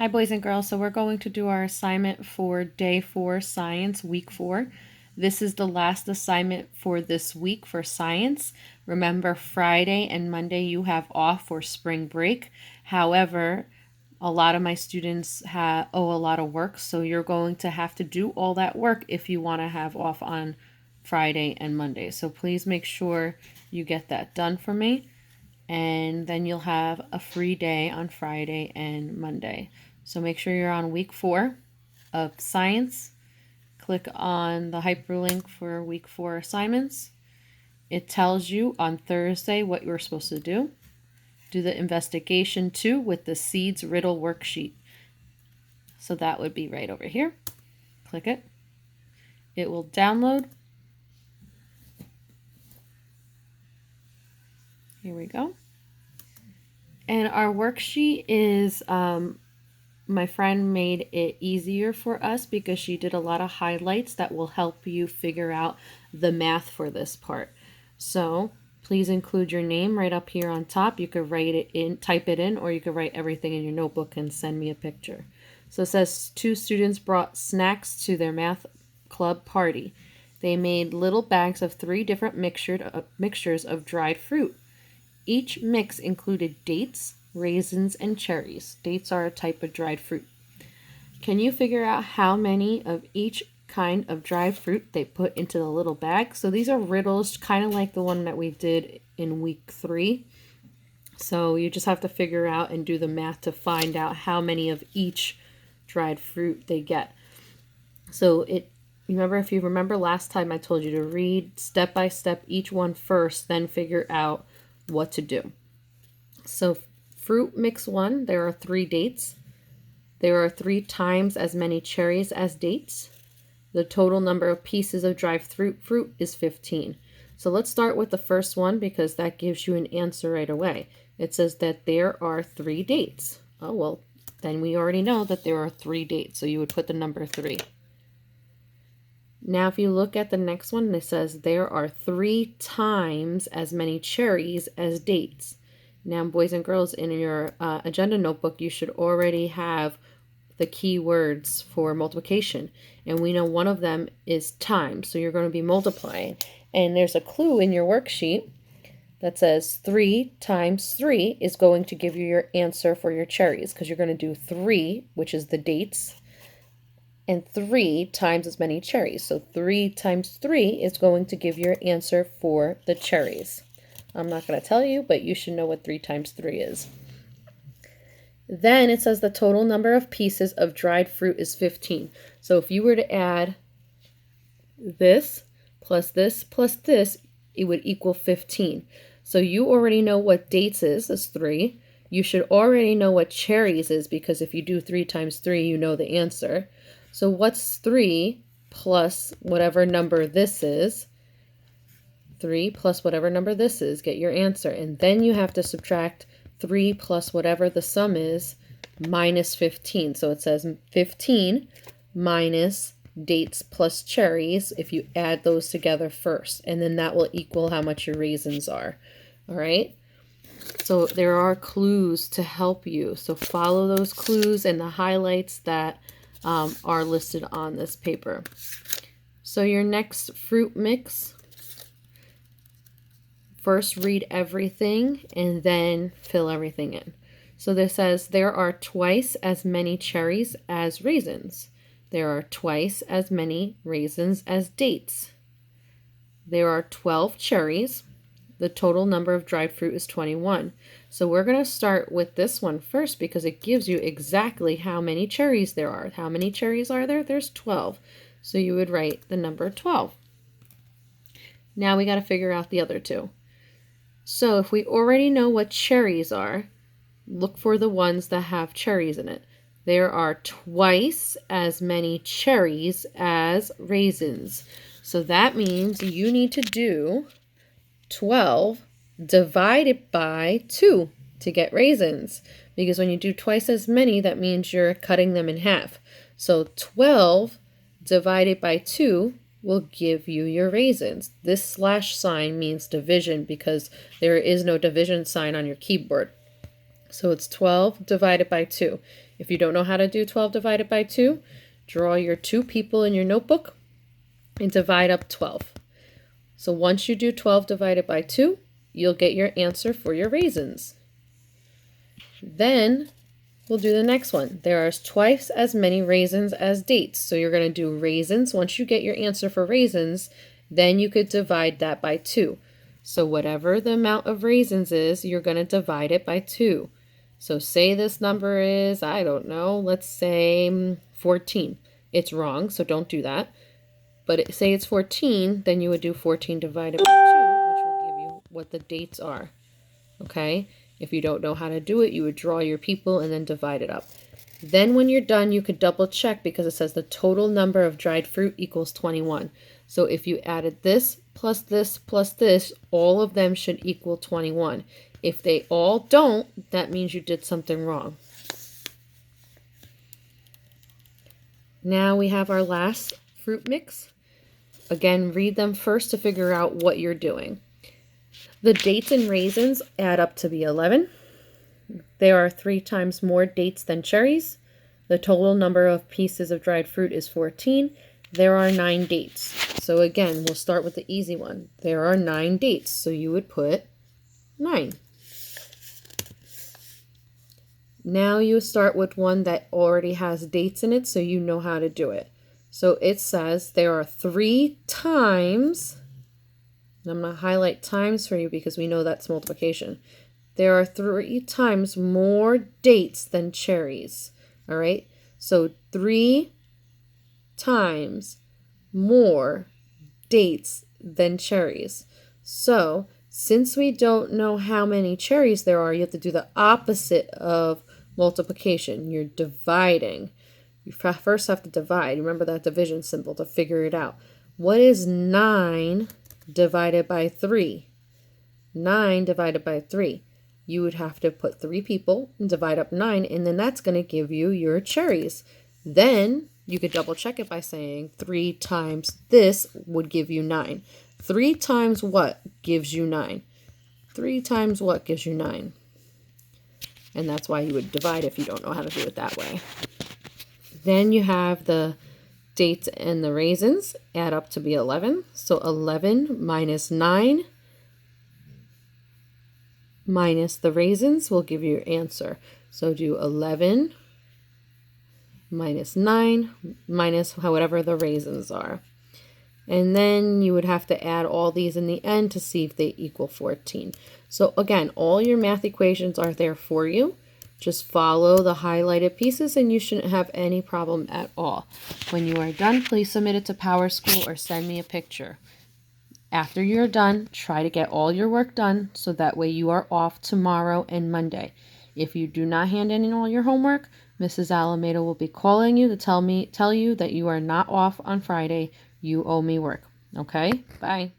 Hi, boys and girls. So we're going to do our assignment for day 4 science, week 4. This is the last assignment for this week for science. Remember, Friday and Monday you have off for spring break. However, a lot of my students owe a lot of work, so you're going to have to do all that work if you want to have off on Friday and Monday. So please make sure you get that done for me, and then you'll have a free day on Friday and Monday. So make sure you're on week 4 of science. Click on the hyperlink for week 4 assignments. It tells you on Thursday what you're supposed to do. Do the investigation 2 with the seeds riddle worksheet. So that would be right over here. Click it. It will download. Here we go. And our worksheet is my friend made it easier for us because she did a lot of highlights that will help you figure out the math for this part. So please include your name right up here on top. You could write it in, type it in, or you could write everything in your notebook and send me a picture. So it says 2 students brought snacks to their math club party. They made little bags of 3 different mixtures of dried fruit. Each mix included dates, raisins, and cherries. Dates are a type of dried fruit. Can you figure out how many of each kind of dried fruit they put into the little bag? So these are riddles, kind of like the one that we did in week 3. So you just have to figure out and do the math to find out how many of each dried fruit they get. So if you remember last time I told you to read step by step each one first, then figure out what to do. So fruit mix 1, there are 3 dates. There are 3 times as many cherries as dates. The total number of pieces of dried fruit is 15. So let's start with the first one because that gives you an answer right away. It says that there are 3 dates. Oh, well, then we already know that there are 3 dates. So you would put the number 3. Now, if you look at the next one, it says there are 3 times as many cherries as dates. Now, boys and girls, in your agenda notebook, you should already have the key words for multiplication. And we know one of them is times, so you're going to be multiplying. And there's a clue in your worksheet that says 3 times 3 is going to give you your answer for your cherries, because you're going to do 3, which is the dates, and 3 times as many cherries. So 3 times 3 is going to give your answer for the cherries. I'm not going to tell you, but you should know what 3 times 3 is. Then it says the total number of pieces of dried fruit is 15. So if you were to add this, plus this, it would equal 15. So you already know what dates is 3. You should already know what cherries is, because if you do 3 times 3, you know the answer. So what's 3 plus whatever number this is? 3 plus whatever number this is, get your answer. And then you have to subtract 3 plus whatever the sum is minus 15. So it says 15 minus dates plus cherries if you add those together first. And then that will equal how much your raisins are. All right? So there are clues to help you. So follow those clues and the highlights that are listed on this paper. So your next fruit mix, first read everything and then fill everything in. So this says there are twice as many cherries as raisins. There are twice as many raisins as dates. There are 12 cherries. The total number of dried fruit is 21. So we're going to start with this one first because it gives you exactly how many cherries there are. How many cherries are there? There's 12. So you would write the number 12. Now we got to figure out the other 2. So if we already know what cherries are, look for the ones that have cherries in it. There are twice as many cherries as raisins. So that means you need to do 12 divided by 2 to get raisins. Because when you do twice as many, that means you're cutting them in half. So 12 divided by 2 will give you your raisins. This slash sign means division because there is no division sign on your keyboard. So it's 12 divided by 2. If you don't know how to do 12 divided by 2, draw your 2 people in your notebook and divide up 12. So once you do 12 divided by 2, you'll get your answer for your raisins. Then we'll do the next one. There are twice as many raisins as dates. So you're going to do raisins. Once you get your answer for raisins, then you could divide that by 2. So whatever the amount of raisins is, you're going to divide it by 2. So say this number is, I don't know, let's say 14. It's wrong, so don't do that. But say it's 14, then you would do 14 divided by 2, which will give you what the dates are. Okay? If you don't know how to do it, you would draw your people and then divide it up. Then when you're done, you could double check because it says the total number of dried fruit equals 21. So if you added this, all of them should equal 21. If they all don't, that means you did something wrong. Now we have our last fruit mix. Again, read them first to figure out what you're doing. The dates and raisins add up to be 11. There are 3 times more dates than cherries. The total number of pieces of dried fruit is 14. There are 9 dates. So again, we'll start with the easy one. There are 9 dates, so you would put 9. Now you start with one that already has dates in it, so you know how to do it. So it says there are 3 times, and I'm going to highlight times for you because we know that's multiplication. There are 3 times more dates than cherries. All right, so 3 times more dates than cherries. So since we don't know how many cherries there are, you have to do the opposite of multiplication. You're dividing. You first have to divide. Remember that division symbol to figure it out. What is 9 divided by 3? 9 divided by 3. You would have to put 3 people and divide up 9, and then that's going to give you your cherries. Then you could double check it by saying 3 times this would give you 9. 3 times what gives you 9? 3 times what gives you 9? And that's why you would divide if you don't know how to do it that way. Then you have the dates and the raisins add up to be 11. So 11 minus 9 minus the raisins will give you your answer. So do 11 minus 9 minus whatever the raisins are. And then you would have to add all these in the end to see if they equal 14. So again, all your math equations are there for you. Just follow the highlighted pieces and you shouldn't have any problem at all. When you are done, please submit it to PowerSchool or send me a picture. After you're done, try to get all your work done so that way you are off tomorrow and Monday. If you do not hand in all your homework, Mrs. Alameda will be calling you to tell you that you are not off on Friday. You owe me work. Okay? Bye.